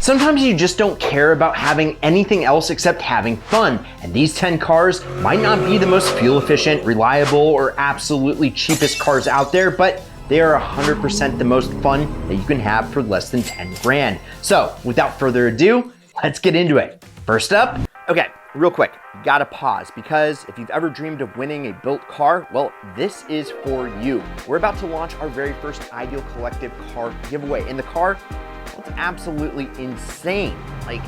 Sometimes you just don't care about having anything else except having fun, and these 10 cars might not be the most fuel efficient, reliable, or absolutely cheapest cars out there, but they are 100% the most fun that you can have for less than 10 grand. So without further ado, let's get into it. First up, okay, real quick, you gotta pause, because if you've ever dreamed of winning a built car, well, this is for you. We're about to launch our very first Ideal Collective car giveaway, and the car, well, it's absolutely insane. Like,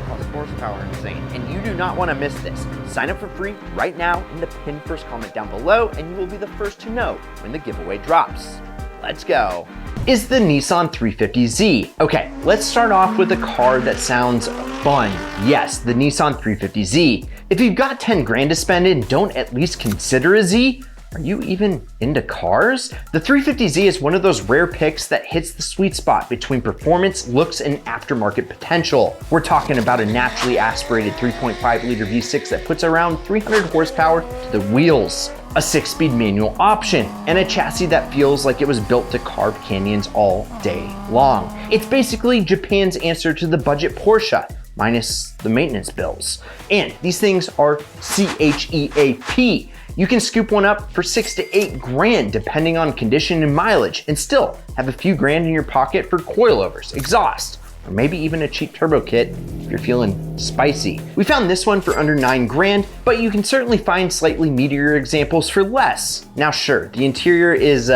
plus horsepower insane, and you do not want to miss this. Sign up for free right now in the pinned first comment down below, and you will be the first to know when the giveaway drops. Let's go. Is the Nissan 350Z. Okay, let's start off with a car that sounds fun. Yes, the Nissan 350Z. If you've got 10 grand to spend and don't at least consider a Z, are you even into cars? The 350Z is one of those rare picks that hits the sweet spot between performance, looks, and aftermarket potential. We're talking about a naturally aspirated 3.5 liter V6 that puts around 300 horsepower to the wheels, a 6-speed manual option, and a chassis that feels like it was built to carve canyons all day long. It's basically Japan's answer to the budget Porsche, minus the maintenance bills. And these things are CHEAP. You can scoop one up for 6 to 8 grand depending on condition and mileage, and still have a few grand in your pocket for coilovers, exhaust, or maybe even a cheap turbo kit if you're feeling spicy. We found this one for under 9 grand, but you can certainly find slightly meatier examples for less. Now sure, the interior is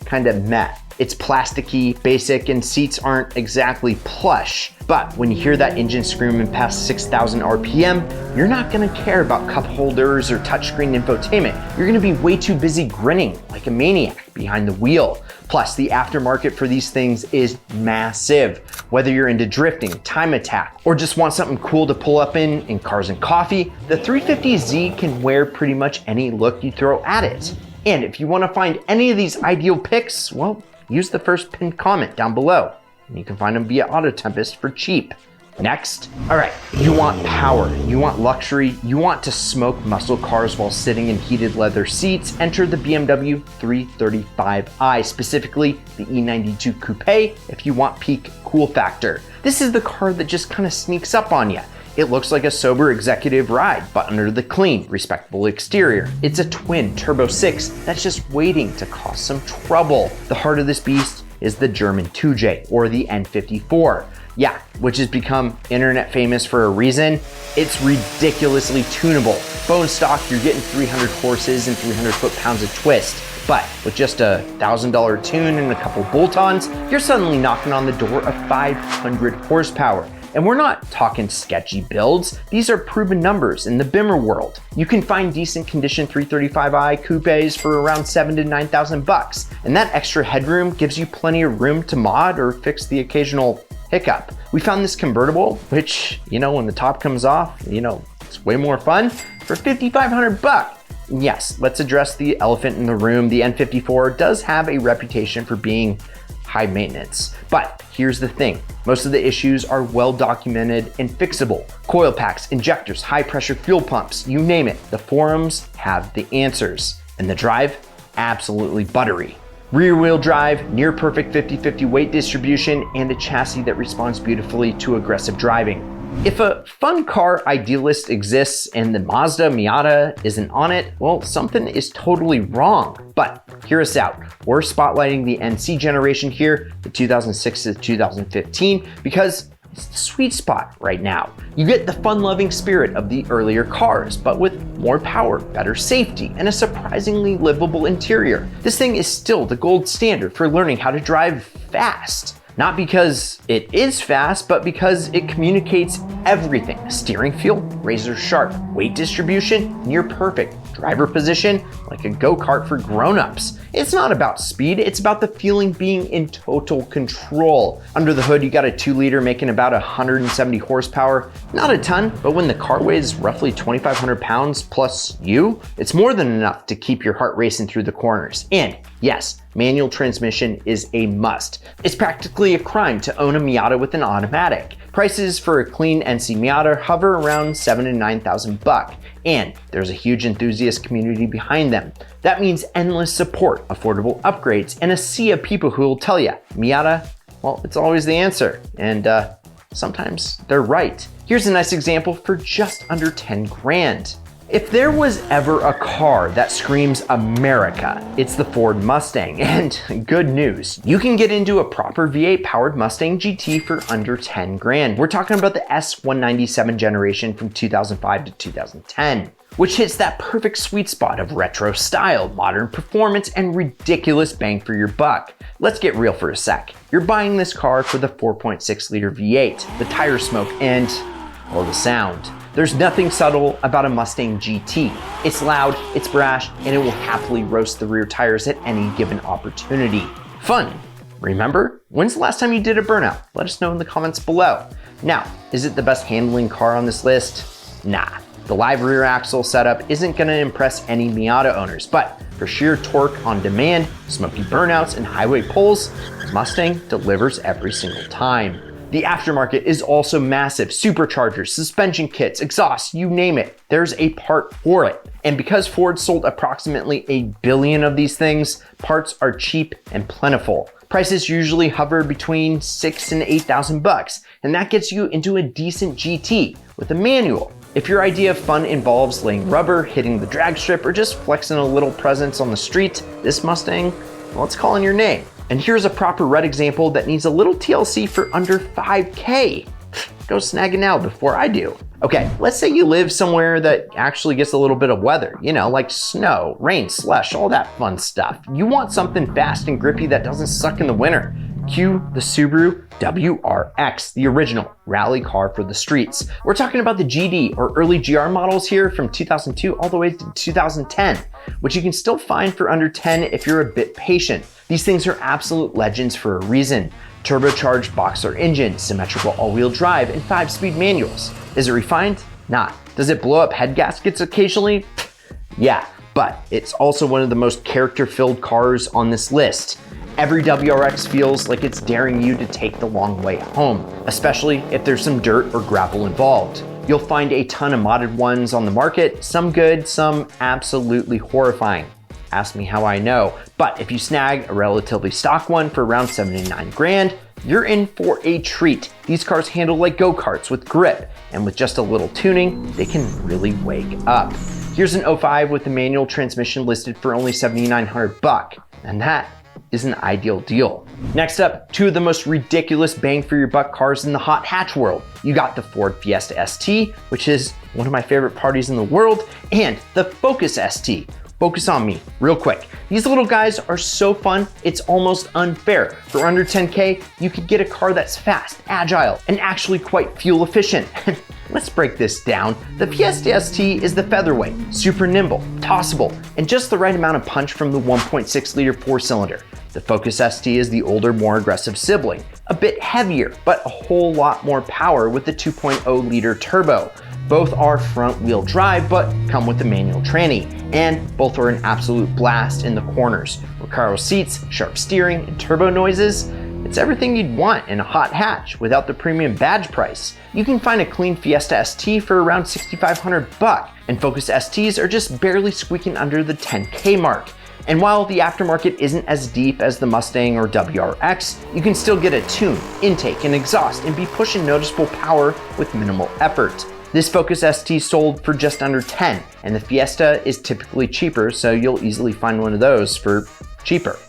kind of meh. It's plasticky, basic, and seats aren't exactly plush. But when you hear that engine screaming past 6,000 RPM, you're not gonna care about cup holders or touchscreen infotainment. You're gonna be way too busy grinning like a maniac behind the wheel. Plus, the aftermarket for these things is massive. Whether you're into drifting, time attack, or just want something cool to pull up in Cars and Coffee, the 350Z can wear pretty much any look you throw at it. And if you wanna find any of these ideal picks, well, use the first pinned comment down below, and you can find them via Auto Tempest for cheap. Next, all right, you want power, you want luxury, you want to smoke muscle cars while sitting in heated leather seats, enter the BMW 335i, specifically the E92 Coupe if you want peak cool factor. This is the car that just kind of sneaks up on you. It looks like a sober executive ride, but under the clean, respectable exterior. It's a twin turbo 6 that's just waiting to cause some trouble. The heart of this beast is the German 2J, or the N54. Yeah, which has become internet famous for a reason. It's ridiculously tunable. Bone stock, you're getting 300 horses and 300 foot-pounds of twist. But with just a $1,000 tune and a couple bolt-ons, you're suddenly knocking on the door of 500 horsepower. And we're not talking sketchy builds. These are proven numbers in the Bimmer world. You can find decent condition 335i coupes for around $7,000 to $9,000 bucks. And that extra headroom gives you plenty of room to mod or fix the occasional hiccup. We found this convertible, which, you know, when the top comes off, you know, it's way more fun, for $5,500 bucks. Yes, let's address the elephant in the room. The N54 does have a reputation for being high maintenance. But here's the thing, most of the issues are well documented and fixable. Coil packs, injectors, high pressure fuel pumps, you name it, the forums have the answers. And the drive, absolutely buttery. Rear wheel drive, near perfect 50-50 weight distribution, and a chassis that responds beautifully to aggressive driving. If a fun car idealist exists and the Mazda Miata isn't on it, well, something is totally wrong. But hear us out. We're spotlighting the NC generation here, the 2006 to 2015, because it's the sweet spot right now. You get the fun-loving spirit of the earlier cars, but with more power, better safety, and a surprisingly livable interior. This thing is still the gold standard for learning how to drive fast. Not because it is fast, but because it communicates everything. Steering feel, razor sharp. Weight distribution, near perfect. Driver position, like a go-kart for grown-ups. It's not about speed, it's about the feeling being in total control. Under the hood, you got a 2-liter making about 170 horsepower. Not a ton, but when the car weighs roughly 2,500 pounds plus you, it's more than enough to keep your heart racing through the corners. And yes, manual transmission is a must. It's practically a crime to own a Miata with an automatic. Prices for a clean NC Miata hover around $7,000 to $9,000 and there's a huge enthusiast community behind them. That means endless support, affordable upgrades, and a sea of people who will tell you, Miata, well, it's always the answer. And sometimes they're right. Here's a nice example for just under 10 grand. If there was ever a car that screams America, it's the Ford Mustang. And good news, you can get into a proper V8 powered Mustang GT for under 10 grand. We're talking about the S197 generation from 2005 to 2010, which hits that perfect sweet spot of retro style, modern performance, and ridiculous bang for your buck. Let's get real for a sec. You're buying this car for the 4.6 liter V8, the tire smoke, and, well, the sound. There's nothing subtle about a Mustang GT. It's loud, it's brash, and it will happily roast the rear tires at any given opportunity. Fun. Remember? When's the last time you did a burnout? Let us know in the comments below. Now, is it the best handling car on this list? Nah. The live rear axle setup isn't gonna impress any Miata owners, but for sheer torque on demand, smoky burnouts, and highway pulls, Mustang delivers every single time. The aftermarket is also massive. Superchargers, suspension kits, exhaust, you name it. There's a part for it. And because Ford sold approximately 1 billion of these things, parts are cheap and plentiful. Prices usually hover between $6,000 and $8,000, and that gets you into a decent GT with a manual. If your idea of fun involves laying rubber, hitting the drag strip, or just flexing a little presence on the street, this Mustang, well, it's calling your name. And here's a proper red example that needs a little TLC for under 5K. Go snag it now before I do. Okay, let's say you live somewhere that actually gets a little bit of weather, you know, like snow, rain, slush, all that fun stuff. You want something fast and grippy that doesn't suck in the winter. Cue the Subaru WRX, the original rally car for the streets. We're talking about the GD or early GR models here from 2002 all the way to 2010, which you can still find for under 10 if you're a bit patient. These things are absolute legends for a reason. Turbocharged boxer engine, symmetrical all-wheel drive, and 5-speed manuals. Is it refined? Nah. Does it blow up head gaskets occasionally? Yeah, but it's also one of the most character-filled cars on this list. Every WRX feels like it's daring you to take the long way home, especially if there's some dirt or gravel involved. You'll find a ton of modded ones on the market, some good, some absolutely horrifying. Ask me how I know, but if you snag a relatively stock one for around 79 grand, you're in for a treat. These cars handle like go-karts with grip, and with just a little tuning, they can really wake up. Here's an 05 with the manual transmission listed for only $7,900, and that is an ideal deal. Next up, two of the most ridiculous bang for your buck cars in the hot hatch world. You got the Ford Fiesta ST, which is one of my favorite parties in the world, and the Focus ST. Focus on me, real quick. These little guys are so fun, it's almost unfair. For under 10K, you could get a car that's fast, agile, and actually quite fuel efficient. Let's break this down. The Fiesta ST is the featherweight, super nimble, tossable, and just the right amount of punch from the 1.6 liter 4-cylinder. The Focus ST is the older, more aggressive sibling, a bit heavier, but a whole lot more power with the 2.0 liter turbo. Both are front wheel drive, but come with a manual tranny, and both are an absolute blast in the corners. Recaro seats, sharp steering, and turbo noises. It's everything you'd want in a hot hatch without the premium badge price. You can find a clean Fiesta ST for around $6,500, and Focus STs are just barely squeaking under the 10K mark. And while the aftermarket isn't as deep as the Mustang or WRX, you can still get a tune, intake, and exhaust and be pushing noticeable power with minimal effort. This Focus ST sold for just under 10, and the Fiesta is typically cheaper, so you'll easily find one of those for cheaper.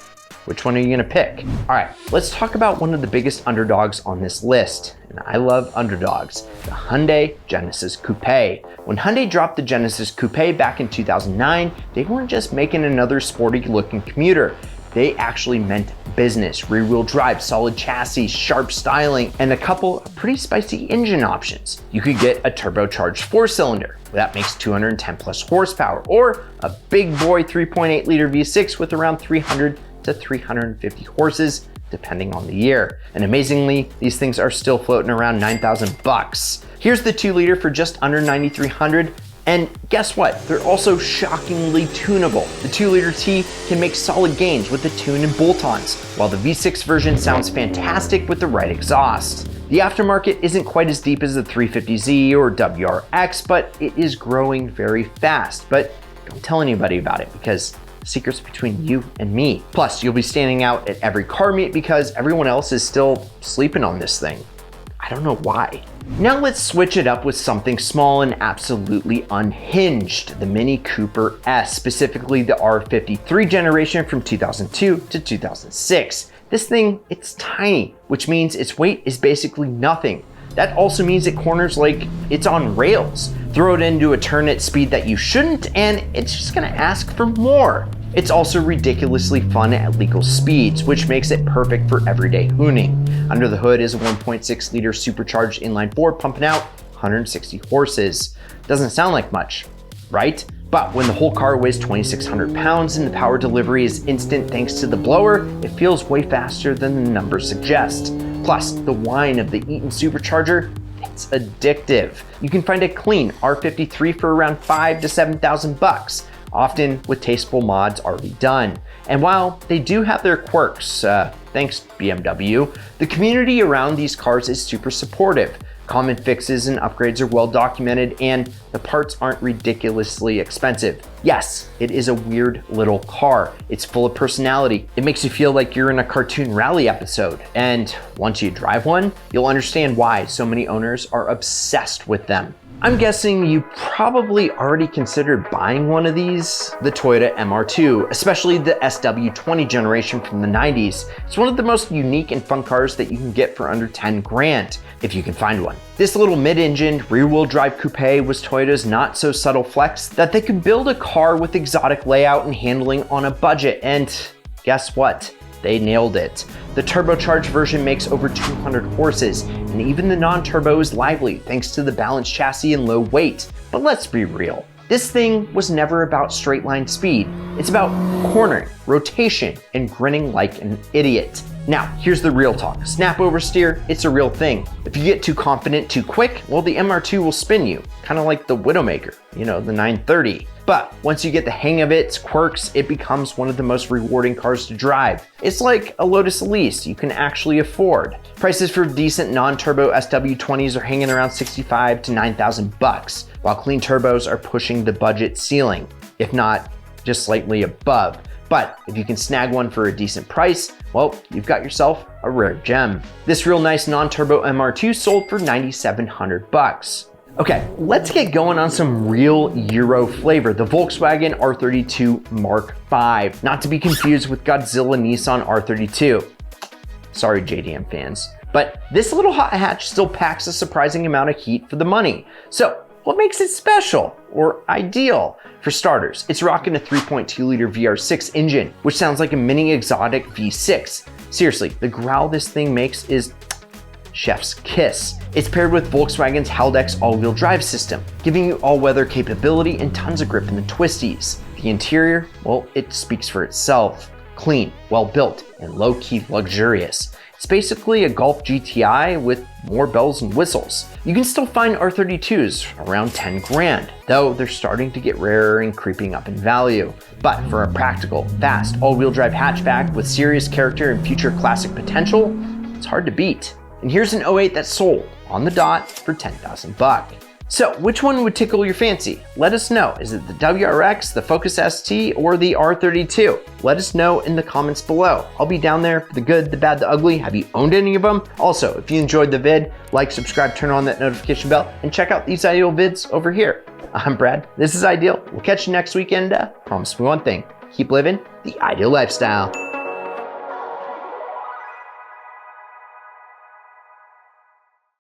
Which one are you gonna pick? All right, let's talk about one of the biggest underdogs on this list. And I love underdogs, the Hyundai Genesis Coupe. When Hyundai dropped the Genesis Coupe back in 2009, they weren't just making another sporty looking commuter. They actually meant business, rear wheel drive, solid chassis, sharp styling, and a couple of pretty spicy engine options. You could get a turbocharged 4-cylinder, that makes 210 plus horsepower, or a big boy 3.8 liter V6 with around 300 to 350 horses, depending on the year. And amazingly, these things are still floating around $9,000. Here's the 2 liter for just under $9,300. And guess what? They're also shockingly tunable. The 2 liter T can make solid gains with the tune and bolt-ons, while the V6 version sounds fantastic with the right exhaust. The aftermarket isn't quite as deep as the 350Z or WRX, but it is growing very fast. But don't tell anybody about it because the secret's between you and me. Plus, you'll be standing out at every car meet because everyone else is still sleeping on this thing. I don't know why. Now let's switch it up with something small and absolutely unhinged, the Mini Cooper S, specifically the R53 generation from 2002 to 2006. This thing, it's tiny, which means its weight is basically nothing. That also means it corners like it's on rails. Throw it into a turn at speed that you shouldn't, and it's just gonna ask for more. It's also ridiculously fun at legal speeds, which makes it perfect for everyday hooning. Under the hood is a 1.6 liter supercharged inline-4 pumping out 160 horses. Doesn't sound like much, right? But when the whole car weighs 2,600 pounds and the power delivery is instant thanks to the blower, it feels way faster than the numbers suggest. Plus, the whine of the Eaton supercharger, it's addictive. You can find a clean R53 for around $5,000 to $7,000, often with tasteful mods already done. And while they do have their quirks, thanks BMW, the community around these cars is super supportive. Common fixes and upgrades are well documented, and the parts aren't ridiculously expensive. Yes, it is a weird little car. It's full of personality. It makes you feel like you're in a cartoon rally episode. And once you drive one, you'll understand why so many owners are obsessed with them. I'm guessing you probably already considered buying one of these, the Toyota MR2, especially the SW20 generation from the 90s. It's one of the most unique and fun cars that you can get for under 10 grand, if you can find one. This little mid-engined rear-wheel drive coupe was Toyota's not so subtle flex that they could build a car with exotic layout and handling on a budget, and guess what? They nailed it. The turbocharged version makes over 200 horses, and even the non-turbo is lively thanks to the balanced chassis and low weight. But let's be real. This thing was never about straight line speed. It's about cornering, rotation, and grinning like an idiot. Now, here's the real talk. Snap oversteer, it's a real thing. If you get too confident too quick, well, the MR2 will spin you, kind of like the Widowmaker, the 930. But once you get the hang of its quirks, it becomes one of the most rewarding cars to drive. It's like a Lotus Elise you can actually afford. Prices for decent non-turbo SW20s are hanging around $65,000 to $9,000, while clean turbos are pushing the budget ceiling, if not just slightly above. But if you can snag one for a decent price, well, you've got yourself a rare gem. This real nice non-turbo MR2 sold for $9,700. Okay, let's get going on some real Euro flavor, the Volkswagen R32 Mark V, not to be confused with Godzilla Nissan R32. Sorry, JDM fans. But this little hot hatch still packs a surprising amount of heat for the money. So what makes it special or ideal? For starters, it's rocking a 3.2 liter VR6 engine, which sounds like a mini exotic V6. Seriously, the growl this thing makes is chef's kiss. It's paired with Volkswagen's Haldex all-wheel drive system, giving you all-weather capability and tons of grip in the twisties. The interior, well, it speaks for itself. Clean, well-built, and low-key luxurious. It's basically a Golf GTI with more bells and whistles. You can still find R32s around 10 grand, though they're starting to get rarer and creeping up in value. But for a practical, fast, all-wheel drive hatchback with serious character and future classic potential, it's hard to beat. And here's an 08 that sold on the dot for $10,000. So which one would tickle your fancy? Let us know. Is it the WRX, the Focus ST, or the R32? Let us know in the comments below. I'll be down there for the good, the bad, the ugly. Have you owned any of them? Also, if you enjoyed the vid, like, subscribe, turn on that notification bell, and check out these Ideal vids over here. I'm Brad, this is Ideal. We'll catch you next weekend. Promise me one thing, keep living the Ideal lifestyle.